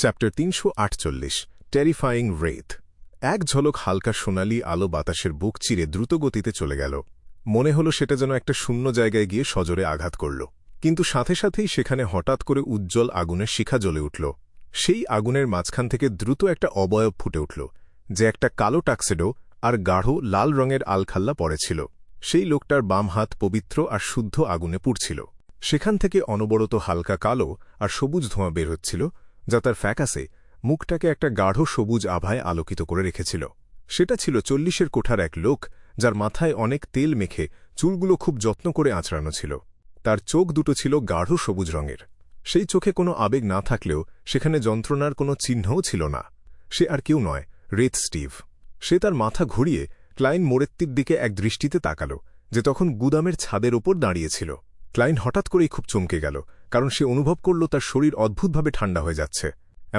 Chapter ৩৪৮ terrifying wrath. এক ঝলক হালকা সোনালি আলো বাতাসের বুক চিরে দ্রুতগতিতে চলে গেল। মনে হল সেটা যেন একটা শূন্য জায়গায় গিয়ে সজোরে আঘাত করল, কিন্তু সাথে সাথেই সেখানে হঠাৎ করে উজ্জ্বল আগুনের শিখা জ্বলে উঠল। সেই আগুনের মাঝখান থেকে দ্রুত একটা অবয়ব ফুটে উঠল, যে একটা কালো টাক্সেডো আর গাঢ় লাল রঙের আলখাল্লা পরেছিল। সেই লোকটার বাম হাত পবিত্র আর শুদ্ধ আগুনে পুড়ছিল। সেখান থেকে অনবরত হালকা কালো আর সবুজ ধোঁয়া বের হচ্ছিল, যা তার ফ্যাকাসে মুখটাকে একটা গাঢ় সবুজ আভায় আলোকিত করে রেখেছিল। সেটা ছিল ৪০-এর কোঠার এক লোক, যার মাথায় অনেক তেল মেখে চুলগুলো খুব যত্ন করে আঁচড়ানো ছিল। তার চোখ দুটো ছিল গাঢ় সবুজ রঙের। সেই চোখে কোনো আবেগ না থাকলেও সেখানে যন্ত্রণার কোনো চিহ্নও ছিল না। সে আর কেউ নয়, রেথ স্টিভ। সে তার মাথা ঘুরিয়ে ক্লাইন মোরেত্তির দিকে এক দৃষ্টিতে তাকাল, যে তখন গুদামের ছাদের ওপর দাঁড়িয়েছিল। ক্লাইন হঠাৎ করেই খুব চমকে গেল, কারণ সে অনুভব করল তার শরীর অদ্ভুতভাবে ঠান্ডা হয়ে যাচ্ছে।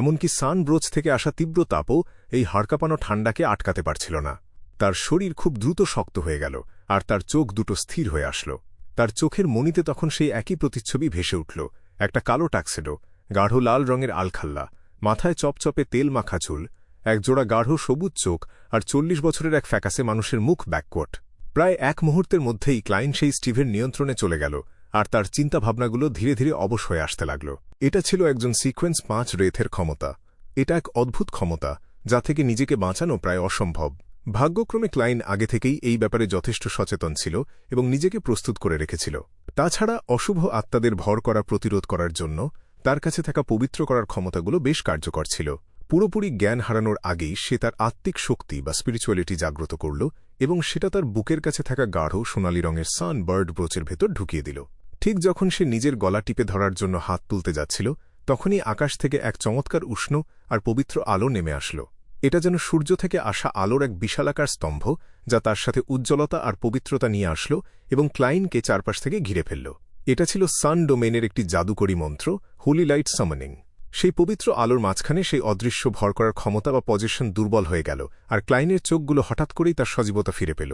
এমনকি সান ব্রোচ থেকে আসা তীব্র তাপও এই হাড়কাঁপানো ঠান্ডাকে আটকাতে পারছিল না। তার শরীর খুব দ্রুত শক্ত হয়ে গেল, আর তার চোখ দুটো স্থির হয়ে আসল। তার চোখের মণিতে তখন সেই একই প্রতিচ্ছবি ভেসে উঠল, একটা কালো টাক্সেডো, গাঢ় লাল রঙের আলখাল্লা, মাথায় চপচপে তেল মাখা চুল, একজোড়া গাঢ় সবুজ চোখ আর ৪০ বছরের এক ফ্যাকাসে মানুষের মুখ ব্যাককোট। প্রায় এক মুহূর্তের মধ্যেই ক্লাইন সেই স্টিভের নিয়ন্ত্রণে চলে গেল, আর তার চিন্তাভাবনাগুলো ধীরে ধীরে অবশ হয়ে আসতে লাগল। এটা ছিল একজন সিকোয়েন্স ৫ রেথের ক্ষমতা। এটা এক অদ্ভুত ক্ষমতা, যা থেকে নিজেকে বাঁচানো প্রায় অসম্ভব। ভাগ্যক্রমে ক্লাইন আগে থেকেই এই ব্যাপারে যথেষ্ট সচেতন ছিল এবং নিজেকে প্রস্তুত করে রেখেছিল। তাছাড়া অশুভ আত্মাদের ভর করা প্রতিরোধ করার জন্য তার কাছে থাকা পবিত্র করার ক্ষমতাগুলো বেশ কার্যকর ছিল। পুরোপুরি জ্ঞান হারানোর আগেই সে তার আত্মিক শক্তি বা স্পিরিচুয়ালিটি জাগ্রত করল, এবং সেটা তার বুকের কাছে থাকা গাঢ় সোনালি রঙের সান বার্ড ব্রোচের ভেতর ঢুকিয়ে দিল। ঠিক যখন সে নিজের গলা টিপে ধরার জন্য হাত তুলতে যাচ্ছিল, তখনই আকাশ থেকে এক চমৎকার উষ্ণ আর পবিত্র আলো নেমে আসল। এটা যেন সূর্য থেকে আসা আলোর এক বিশালাকার স্তম্ভ, যা তার সাথে উজ্জ্বলতা আর পবিত্রতা নিয়ে আসল এবং ক্লাইনকে চারপাশ থেকে ঘিরে ফেলল। এটা ছিল সান ডোমেনের একটি জাদুকরী মন্ত্র, হোলি লাইট সামানিং। সেই পবিত্র আলোর মাঝখানে সেই অদৃশ্য ভর করার ক্ষমতা বা পজিশন দুর্বল হয়ে গেল, আর ক্লাইনের চোখগুলো হঠাৎ করেই তার সজীবতা ফিরে পেল।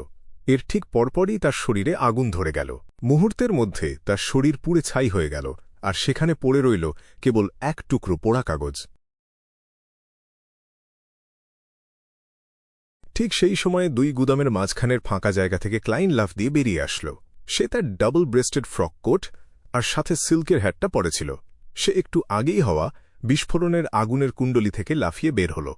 এর ঠিক পরপরই তার শরীরে আগুন ধরে গেল। মুহূর্তের মধ্যে তার শরীর পুড়ে ছাই হয়ে গেল, আর সেখানে পড়ে রইল কেবল এক টুকরো পোড়া কাগজ। ঠিক সেই সময়ে দুই গুদামের মাঝখানের ফাঁকা জায়গা থেকে ক্লাইন লাফ দিয়ে বেরিয়ে আসল। সে তার ডাবল ব্রেস্টেড ফ্রক কোট আর সাথে সিল্কের হ্যাটটা পরেছিল। সে একটু আগেই হওয়া বিস্ফোরণের আগুনের কুণ্ডলি থেকে লাফিয়ে বের হল।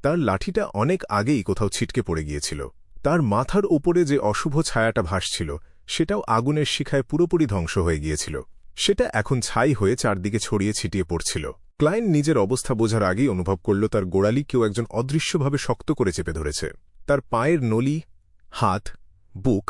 তার লাঠিটা অনেক আগেই কোথাও ছিটকে পড়ে গিয়েছিল। তার মাথার ওপরে যে অশুভ ছায়াটা ভাসছিল, সেটাও আগুনের শিখায় পুরোপুরি ধ্বংস হয়ে গিয়েছিল। সেটা এখন ছাই হয়ে চারদিকে ছড়িয়ে ছিটিয়ে পড়ছিল। ক্লাইন নিজের অবস্থা বোঝার আগেই অনুভব করল তার গোড়ালি কেউ একজন অদৃশ্যভাবে শক্ত করে চেপে ধরেছে। তার পায়ের নলি, হাত, বুক,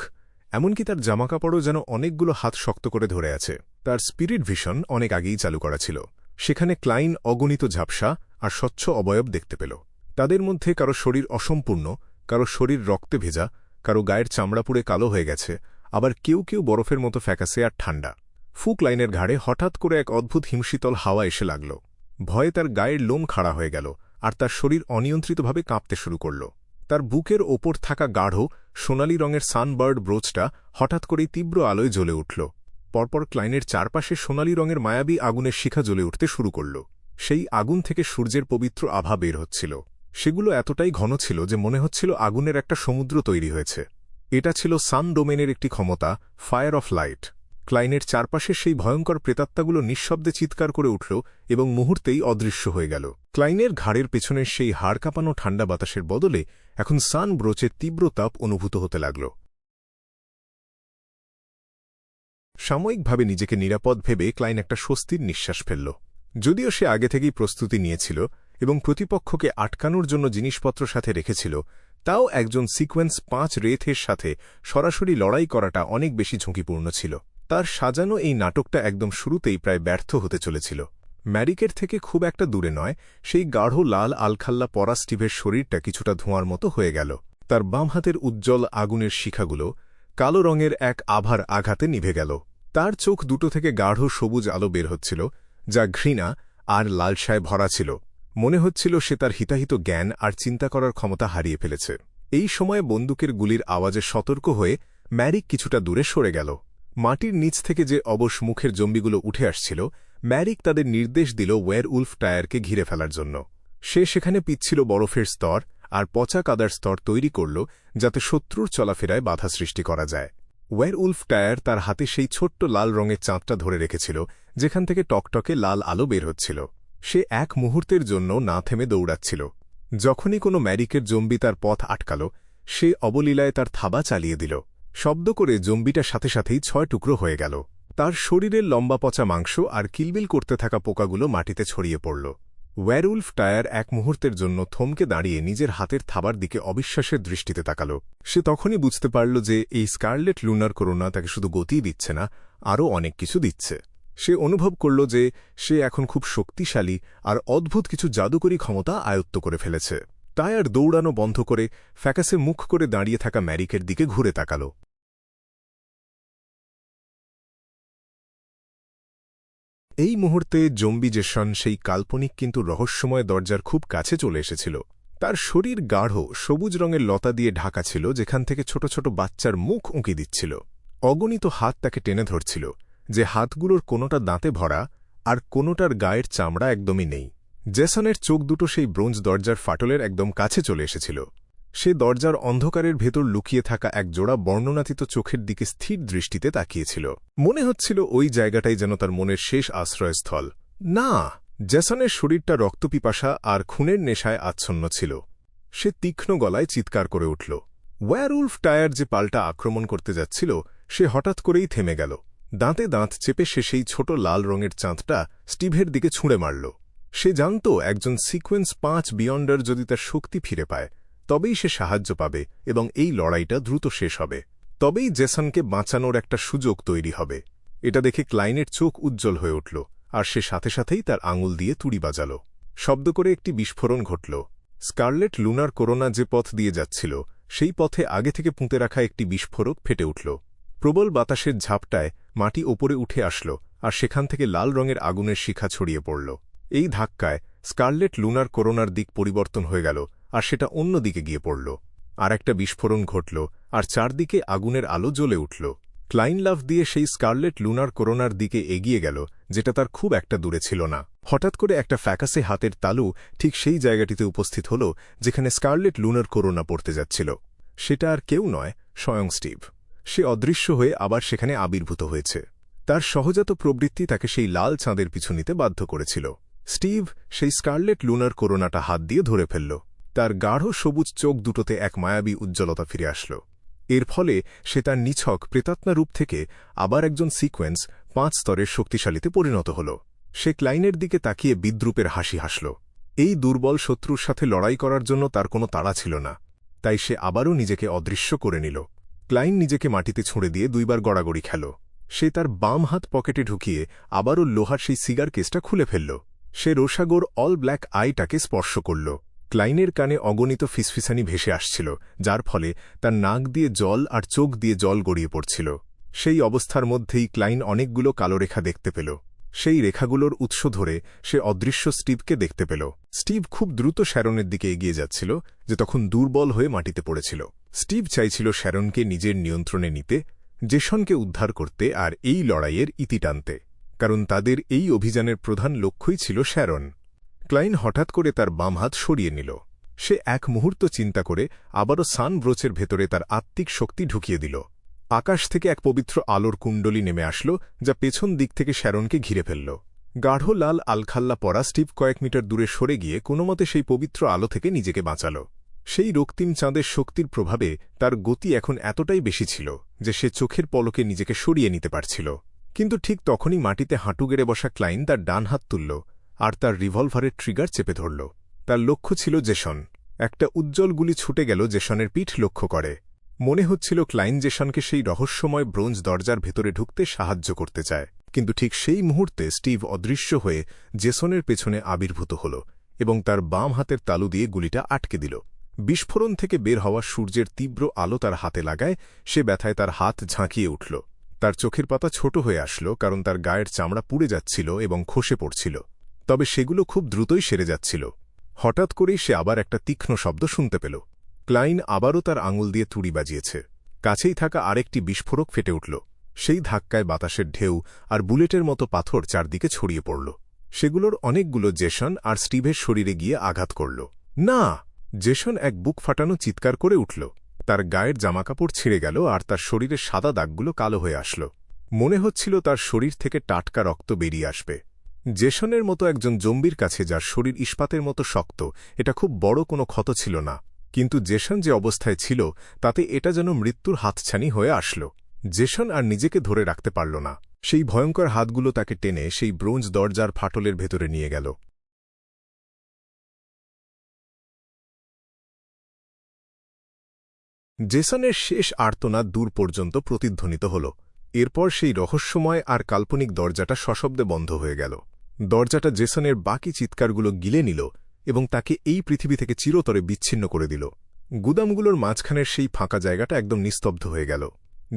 এমনকি তার জামাকাপড়ও যেন অনেকগুলো হাত শক্ত করে ধরে আছে। তার স্পিরিট ভিশন অনেক আগেই চালু করা ছিল। সেখানে ক্লাইন অগণিত ঝাপসা আর স্বচ্ছ অবয়ব দেখতে পেল। তাদের মধ্যে কারো শরীর অসম্পূর্ণ, কারো শরীর রক্তে ভেজা, কারো গায়ের চামড়া পুড়ে কালো হয়ে গেছে, আবার কেউ কেউ বরফের মতো ফ্যাকাসে আর ঠান্ডা। ফুক লাইনের ঘাড়ে হঠাৎ করে এক অদ্ভুত হিমশীতল হাওয়া এসে লাগল। ভয়ে তার গায়ের লোম খাড়া হয়ে গেল, আর তার শরীর অনিয়ন্ত্রিতভাবে কাঁপতে শুরু করল। তার বুকের ওপর থাকা গাঢ় সোনালি রঙের সানবার্ড ব্রোচটা হঠাৎ করেই তীব্র আলোয় জ্বলে উঠল। পরপর ক্লাইনের চারপাশে সোনালি রঙের মায়াবী আগুনের শিখা জ্বলে উঠতে শুরু করল। সেই আগুন থেকে সূর্যের পবিত্র আভা বের হচ্ছিল। সেগুলো এতটাই ঘন ছিল যে মনে হচ্ছিল আগুনের একটা সমুদ্র তৈরি হয়েছে। এটা ছিল সান ডোমেনের একটি ক্ষমতা, ফায়ার অফ লাইট। ক্লাইনের চারপাশে সেই ভয়ঙ্কর প্রেতাত্মাগুলো নিঃশব্দে চিৎকার করে উঠল এবং মুহূর্তেই অদৃশ্য হয়ে গেল। ক্লাইনের ঘাড়ের পেছনের সেই হাড় কাঁপানো ঠান্ডা বাতাসের বদলে এখন সান ব্রোচের তীব্র তাপ অনুভূত হতে লাগল। সাময়িকভাবে নিজেকে নিরাপদ ভেবে ক্লাইন একটা স্বস্তির নিঃশ্বাস ফেলল। যদিও সে আগে থেকেই প্রস্তুতি নিয়েছিল এবং প্রতিপক্ষকে আটকানোর জন্য জিনিসপত্র সাথে রেখেছিল, তাও একজন সিকোয়েন্স ৫ রেথের সাথে সরাসরি লড়াই করাটা অনেক বেশি ঝুঁকিপূর্ণ ছিল। তার সাজানো এই নাটকটা একদম শুরুতেই প্রায় ব্যর্থ হতে চলেছিল। ম্যারিকের থেকে খুব একটা দূরে নয়, সেই গাঢ় লাল আলখাল্লা পরা স্টিভের শরীরটা কিছুটা ধোঁয়ার মতো হয়ে গেল। তার বাম হাতের উজ্জ্বল আগুনের শিখাগুলো কালো রঙের এক আভার আঘাতে নিভে গেল। তার চোখ দুটো থেকে গাঢ় সবুজ আলো বের হচ্ছিল, যা ঘৃণা আর লালসায় ভরা ছিল। মনে হচ্ছিল সে তার হিতাহিত জ্ঞান আর চিন্তা করার ক্ষমতা হারিয়ে ফেলেছে। এই সময়ে বন্দুকের গুলির আওয়াজে সতর্ক হয়ে ম্যারিক কিছুটা দূরে সরে গেল। মাটির নিচ থেকে যে অবশ মুখের জম্বিগুলো উঠে আসছিল, ম্যারিক তাদের নির্দেশ দিল ওয়্যারউলফ টায়ারকে ঘিরে ফেলার জন্য। সে সেখানে পিচ্ছিল বরফের স্তর আর পচা কাদার স্তর তৈরি করল যাতে শত্রুর চলাফেরায় বাধা সৃষ্টি করা যায়। ওয়্যারউলফ টায়ার তার হাতে সেই ছোট্ট লাল রঙের চাঁদটা ধরে রেখেছিল যেখান থেকে টকটকে লাল আলো বের হচ্ছিল। সে এক মুহূর্তের জন্য না থেমে দৌড়াচ্ছিল। যখনই কোনো ম্যারিকের জম্বি তার পথ আটকাল, সে অবলীলায় তার থাবা চালিয়ে দিল। শব্দ করে জম্বিটা সাথে সাথেই 6 টুকরো হয়ে গেল। তার শরীরের লম্বা পচা মাংস আর কিলবিল করতে থাকা পোকাগুলো মাটিতে ছড়িয়ে পড়ল। ওয়্যারউলফ টায়ার এক মুহূর্তের জন্য থমকে দাঁড়িয়ে নিজের হাতের থাবার দিকে অবিশ্বাসের দৃষ্টিতে তাকাল। সে তখনই বুঝতে পারল যে এই স্কারলেট লুনার করোনা তাকে শুধু গতিই দিচ্ছে না, আরও অনেক কিছু দিচ্ছে। সে অনুভব করল যে সে এখন খুব শক্তিশালী আর অদ্ভুত কিছু জাদুকরী ক্ষমতা আয়ত্ত করে ফেলেছে। টায়ার দৌড়ানো বন্ধ করে ফ্যাকাসে মুখ করে দাঁড়িয়ে থাকা ম্যারিকের দিকে ঘুরে তাকাল। এই মুহূর্তে জম্বি জেসন সেই কাল্পনিক কিন্তু রহস্যময় দরজার খুব কাছে চলে এসেছিল। তার শরীর গাঢ় সবুজ রঙের লতা দিয়ে ঢাকা ছিল, যেখান থেকে ছোট ছোট বাচ্চার মুখ উঁকি দিচ্ছিল। অগণিত হাত তাকে টেনে ধরছিল, যে হাতগুলোর কোনোটা দাঁতে ভরা আর কোনোটার গায়ের চামড়া একদমই নেই। জেসনের চোখ দুটো সেই ব্রোঞ্জ দরজার ফাটলের একদম কাছে চলে এসেছিল। সে দরজার অন্ধকারের ভেতর লুকিয়ে থাকা এক জোড়া বর্ণনাতীত চোখের দিকে স্থির দৃষ্টিতে তাকিয়েছিল। মনে হচ্ছিল ওই জায়গাটাই যেন তার মনের শেষ আশ্রয়স্থল। না, জেসনের শরীরটা রক্তপিপাসা আর খুনের নেশায় আচ্ছন্ন ছিল। সে তীক্ষ্ণ গলায় চিৎকার করে উঠল। ওয়্যারউলফ টায়ার যে পাল্টা আক্রমণ করতে যাচ্ছিল, সে হঠাৎ করেই থেমে গেল। দাঁতে দাঁত চেপে সে সেই ছোট লাল রঙের চাঁদটা স্টিভের দিকে ছুঁড়ে মারল। সে জানত একজন সিকোয়েন্স 5 বিয়ন্ডার যদি তার শক্তি ফিরে পায়, তবেই সে সাহায্য পাবে এবং এই লড়াইটা দ্রুত শেষ হবে। তবেই জেসনকে বাঁচানোর একটা সুযোগ তৈরি হবে। এটা দেখে ক্লাইনের চোখ উজ্জ্বল হয়ে উঠল, আর সে সাথে সাথেই তার আঙুল দিয়ে তুড়ি বাজাল। শব্দ করে একটি বিস্ফোরণ ঘটল। স্কারলেট লুনার করোনা যে পথ দিয়ে যাচ্ছিল, সেই পথে আগে থেকে পুঁতে রাখা একটি বিস্ফোরক ফেটে উঠল। প্রবল বাতাসের ঝাপটায় মাটি ওপরে উঠে আসল, আর সেখান থেকে লাল রঙের আগুনের শিখা ছড়িয়ে পড়ল। এই ধাক্কায় স্কারলেট লুনার করোনার দিক পরিবর্তন হয়ে গেল, আর সেটা অন্য দিকে গিয়ে পড়ল। আর একটা বিস্ফোরণ ঘটল, আর চারদিকে আগুনের আলো জ্বলে উঠল। ক্লাইন লাফ দিয়ে সেই স্কারলেট লুনার করোনার দিকে এগিয়ে গেল, যেটা তার খুব একটা দূরে ছিল না। হঠাৎ করে একটা ফ্যাকাসে হাতের তালু ঠিক সেই জায়গাটিতে উপস্থিত হল যেখানে স্কারলেট লুনার করোনা পড়তে যাচ্ছিল। সেটা আর কেউ নয়, স্বয়ং স্টিভ। সে অদৃশ্য হয়ে আবার সেখানে আবির্ভূত হয়েছে। তার সহজাত প্রবৃত্তি তাকে সেই লাল চাঁদের পিছু নিতে বাধ্য করেছিল। স্টিভ সেই স্কারলেট লুনার করোনাটা হাত দিয়ে ধরে ফেলল। তার গাঢ় সবুজ চোখ দুটোতে এক মায়াবী উজ্জ্বলতা ফিরে আসল। এর ফলে সে তার নিছক প্রেতাত্মা রূপ থেকে আবার একজন সিকোয়েন্স 5 স্তরের শক্তিশালীতে পরিণত হল। সে ক্লাইনের দিকে তাকিয়ে বিদ্রূপের হাসি হাসল। এই দুর্বল শত্রুর সাথে লড়াই করার জন্য তার কোনো তাড়া ছিল না, তাই সে আবারও নিজেকে অদৃশ্য করে নিল। ক্লাইন নিজেকে মাটিতে ছুঁড়ে দিয়ে 2 বার গড়াগড়ি খেল। সে তার বাম হাত পকেটে ঢুকিয়ে আবারও লোহার সেই সিগার কেসটা খুলে ফেলল। সে রোসাগোর অল ব্ল্যাক আইটাকে স্পর্শ করল। ক্লাইনের কানে অগণিত ফিসফিসানি ভেসে আসছিল, যার ফলে তার নাক দিয়ে জল আর চোখ দিয়ে জল গড়িয়ে পড়ছিল। সেই অবস্থার মধ্যেই ক্লাইন অনেকগুলো কালো রেখা দেখতে পেল। সেই রেখাগুলোর উৎস ধরে সে অদৃশ্য স্টিভকে দেখতে পেল। স্টিভ খুব দ্রুত শ্যারনের দিকে এগিয়ে যাচ্ছিল, যে তখন দুর্বল হয়ে মাটিতে পড়েছিল। স্টিভ চাইছিল শ্যারনকে নিজের নিয়ন্ত্রণে নিতে, জেসনকে উদ্ধার করতে আর এই লড়াইয়ের ইতি টানতে, কারণ তাদের এই অভিযানের প্রধান লক্ষ্যই ছিল শ্যারন। ক্লাইন হঠাৎ করে তার বাম হাত সরিয়ে নিল। সে এক মুহূর্ত চিন্তা করে আবারও সান ব্রোচের ভেতরে তার আত্মিক শক্তি ঢুকিয়ে দিল। আকাশ থেকে এক পবিত্র আলোর কুণ্ডলী নেমে আসল, যা পেছন দিক থেকে শ্যারনকে ঘিরে ফেলল। গাঢ় লাল আলখাল্লা পরা স্টিভ কয়েক মিটার দূরে সরে গিয়ে কোনোমতে সেই পবিত্র আলো থেকে নিজেকে বাঁচাল। সেই রক্তিম চাঁদের শক্তির প্রভাবে তার গতি এখন এতটাই বেশি ছিল যে সে চোখের পলকে নিজেকে সরিয়ে নিতে পারছিল। কিন্তু ঠিক তখনই মাটিতে হাঁটু গেড়ে বসা ক্লাইন তার ডান হাত তুলল আর তার রিভলভারের ট্রিগার চেপে ধরল। তার লক্ষ্য ছিল জেসন। একটা উজ্জ্বল গুলি ছুটে গেল জেসনের পিঠ লক্ষ্য করে। মনে হচ্ছিল ক্লাইন জেসনকে সেই রহস্যময় ব্রোঞ্জ দরজার ভেতরে ঢুকতে সাহায্য করতে চায়। কিন্তু ঠিক সেই মুহূর্তে স্টিভ অদৃশ্য হয়ে জেসনের পেছনে আবির্ভূত হল এবং তার বাম হাতের তালু দিয়ে গুলিটা আটকে দিল। বিস্ফোরণ থেকে বের হওয়া সূর্যের তীব্র আলো তার হাতে লাগায় সে ব্যথায় তার হাত ঝাঁকিয়ে উঠল। তার চোখের পাতা ছোট হয়ে আসল, কারণ তার গায়ের চামড়া পুড়ে যাচ্ছিল এবং খসে পড়ছিল। তবে সেগুলো খুব দ্রুতই সেরে যাচ্ছিল। হঠাৎ করেই সে আবার একটা তীক্ষ্ণ শব্দ শুনতে পেল। ক্লাইন আবারও তার আঙুল দিয়ে তুড়ি বাজিয়েছে। কাছেই থাকা আরেকটি বিস্ফোরক ফেটে উঠল। সেই ধাক্কায় বাতাসের ঢেউ আর বুলেটের মতো পাথর চারদিকে ছড়িয়ে পড়ল। সেগুলোর অনেকগুলো জেসন আর স্টিভের শরীরে গিয়ে আঘাত করল। না! জেসন এক বুক ফাটানো চিৎকার করে উঠল। তার গায়ের জামাকাপড় ছিঁড়ে গেল আর তার শরীরের সাদা দাগগুলো কালো হয়ে আসল। মনে হচ্ছিল তার শরীর থেকে টাটকা রক্ত বেরিয়ে আসবে। জেসনের মতো একজন জম্বির কাছে, যার শরীর ইস্পাতের মতো শক্ত, এটা খুব বড় কোনো ক্ষত ছিল না। কিন্তু জেসন যে অবস্থায় ছিল তাতে এটা যেন মৃত্যুর হাতছানি হয়ে আসল। জেসন আর নিজেকে ধরে রাখতে পারল না। সেই ভয়ঙ্কর হাতগুলো তাকে টেনে সেই ব্রোঞ্জ দরজার ফাটলের ভেতরে নিয়ে গেল। জেসনের শেষ আর্তনাদ দূর পর্যন্ত প্রতিধ্বনিত হল। এরপর সেই রহস্যময় আর কাল্পনিক দরজাটা সশব্দে বন্ধ হয়ে গেল। দরজাটা জেসনের বাকি চিৎকারগুলো গিলে নিল এবং তাকে এই পৃথিবী থেকে চিরতরে বিচ্ছিন্ন করে দিল। গুদামগুলোর মাঝখানের সেই ফাঁকা জায়গাটা একদম নিস্তব্ধ হয়ে গেল।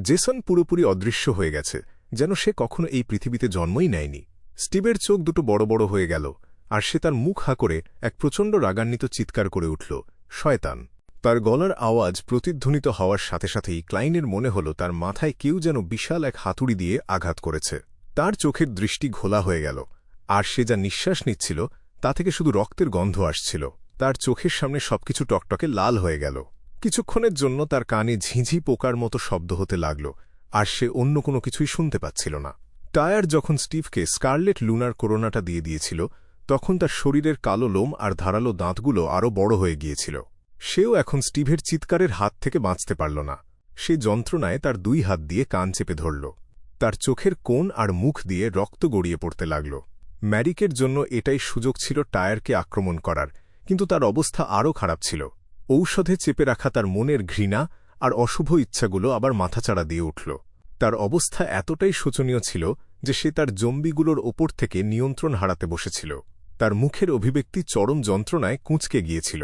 জেসন পুরোপুরি অদৃশ্য হয়ে গেছে, যেন সে কখনো এই পৃথিবীতে জন্মই নেয়নি। স্টিভের চোখ দুটো বড় বড় হয়ে গেল আর সে তার মুখ হা করে এক প্রচণ্ড রাগান্বিত চিৎকার করে উঠল, শয়তান! তার গলার আওয়াজ প্রতিধ্বনিত হওয়ার সাথে সাথেই ক্লাইনের মনে হল তার মাথায় কেউ যেন বিশাল এক হাতুড়ি দিয়ে আঘাত করেছে। তার চোখের দৃষ্টি ঘোলা হয়ে গেল, আর সে যা নিঃশ্বাস নিচ্ছিল তা থেকে শুধু রক্তের গন্ধ আসছিল। তার চোখের সামনে সবকিছু টকটকে লাল হয়ে গেল। কিছুক্ষণের জন্য তার কানে ঝিঁঝি পোকার মতো শব্দ হতে লাগল, আর সে অন্য কোনো কিছুই শুনতে পাচ্ছিল না। টায়ার যখন স্টিভকে স্কারলেট লুনার করোনাটা দিয়ে দিয়েছিল, তখন তার শরীরের কালো লোম আর ধারালো দাঁতগুলো আরও বড় হয়ে গিয়েছিল। সেও এখন স্টিভের চিৎকারের হাত থেকে বাঁচতে পারল না। সে যন্ত্রণায় তার দুই হাত দিয়ে কান চেপে ধরল। তার চোখের কোণ আর মুখ দিয়ে রক্ত গড়িয়ে পড়তে লাগল। ম্যারিকের জন্য এটাই সুযোগ ছিল টায়ারকে আক্রমণ করার, কিন্তু তার অবস্থা আরও খারাপ ছিল। ঔষধে চেপে রাখা তার মনের ঘৃণা আর অশুভ ইচ্ছাগুলো আবার মাথাচাড়া দিয়ে উঠল। তার অবস্থা এতটাই শোচনীয় ছিল যে সে তার জম্বিগুলোর ওপর থেকে নিয়ন্ত্রণ হারাতে বসেছিল। তার মুখের অভিব্যক্তি চরম যন্ত্রণায় কুঁচকে গিয়েছিল।